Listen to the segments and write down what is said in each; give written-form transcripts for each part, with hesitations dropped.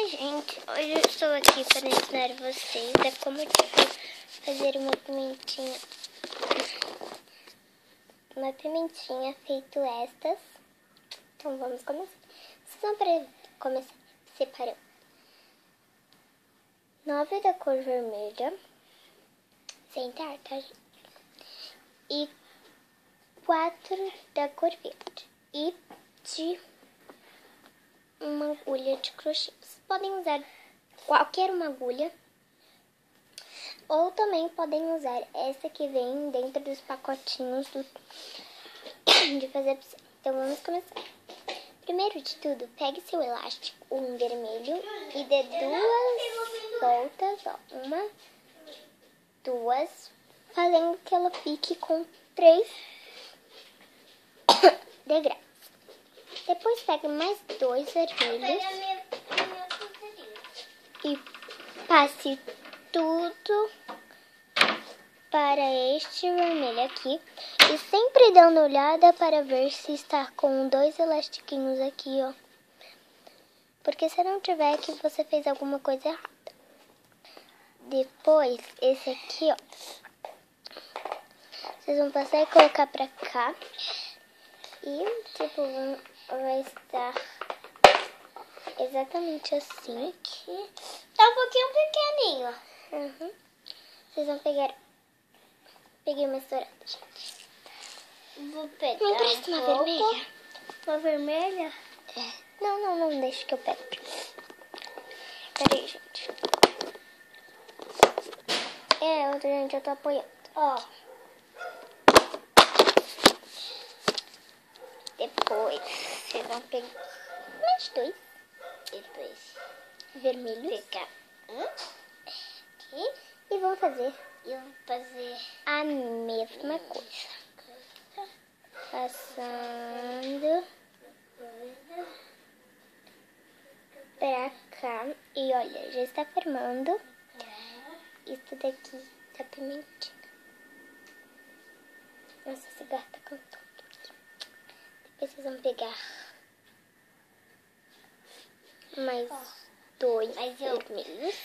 Oi, gente. Hoje eu estou aqui para ensinar vocês a como fazer uma pimentinha. Uma pimentinha feito estas. Então vamos começar. Vocês vão começar separando 9 da cor vermelha, sem tar, tá, gente? E 4 da cor verde. E de uma agulha de crochê. Vocês podem usar qualquer uma agulha. Ou também podem usar essa que vem dentro dos pacotinhos de fazer piscina. Então vamos começar. Primeiro de tudo, pegue seu elástico, um vermelho, e dê 2 voltas, ó, 1, 2, fazendo que ela fique com 3 degraus. Depois pegue mais 2 vermelhos e passe tudo para este vermelho aqui. E sempre dando uma olhada para ver se está com 2 elastiquinhos aqui, ó. Porque se não tiver, que você fez alguma coisa errada. Depois, esse aqui, ó. Vocês vão passar e colocar pra cá. E, tipo, vai estar exatamente assim. Aqui. Tá um pouquinho pequenininho. Uhum. Vocês vão pegar... Peguei uma estourada, gente. Vou pegar Me empresta uma vermelha? Uma vermelha? É. Não, deixa que eu pego. Peraí, gente. Gente, eu tô apoiando. Ó. Depois, vocês vão pegar mais 2. Depois Vermelhos. pegar Aqui. E vão fazer eu vou fazer a mesma coisa. Passando pra cá. E olha, já está formando isso daqui da pimentinha. Nossa, esse gato tá cantando aqui. Depois vocês vão pegar mais 2 vermelhos.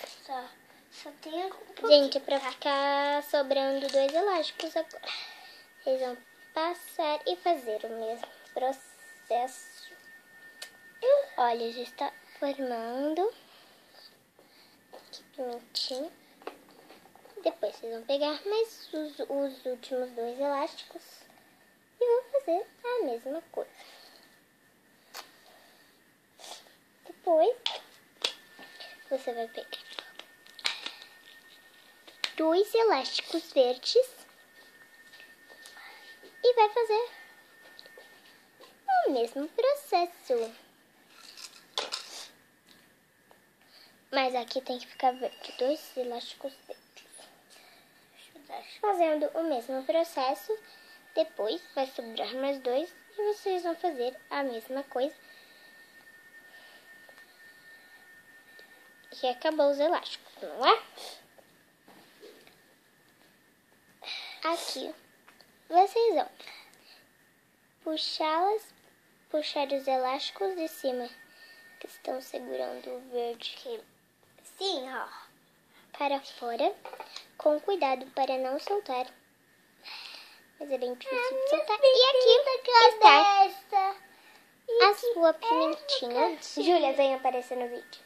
Só tem um pouquinho. Gente, é pra ficar sobrando 2 elásticos agora. Vocês vão passar e fazer o mesmo processo. Olha, já está formando. Que pimentinho. Depois vocês vão pegar mais os últimos 2 elásticos e vão fazer a mesma coisa. Depois você vai pegar 2 elásticos verdes e vai fazer o mesmo processo. Mas aqui tem que ficar verde, 2 elásticos verdes. Fazendo o mesmo processo, depois vai sobrar mais 2 e vocês vão fazer a mesma coisa. E acabou os elásticos, não é? Aqui, vocês vão puxar os elásticos de cima que estão segurando o verde aqui. Sim, ó. Para fora, com cuidado para não soltar. Mas é bem difícil de soltar. E aqui está a sua pimentinha. Júlia, vem aparecer no vídeo.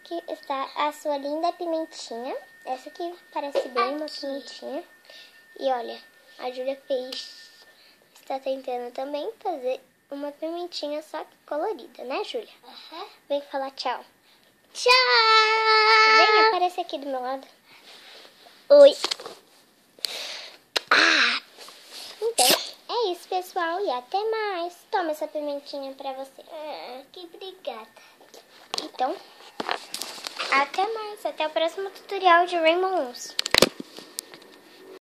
Aqui está a sua linda pimentinha. Essa aqui parece bem uma pimentinha. E olha, a Júlia está tentando também fazer uma pimentinha só que colorida, né, Júlia? Uhum. Vem falar tchau. Tchau! Vem, aparece aqui do meu lado. Oi. Então, é isso, pessoal. E até mais. Toma essa pimentinha pra você. Que obrigada. Então, até mais. Até o próximo tutorial de Rainbow Moons.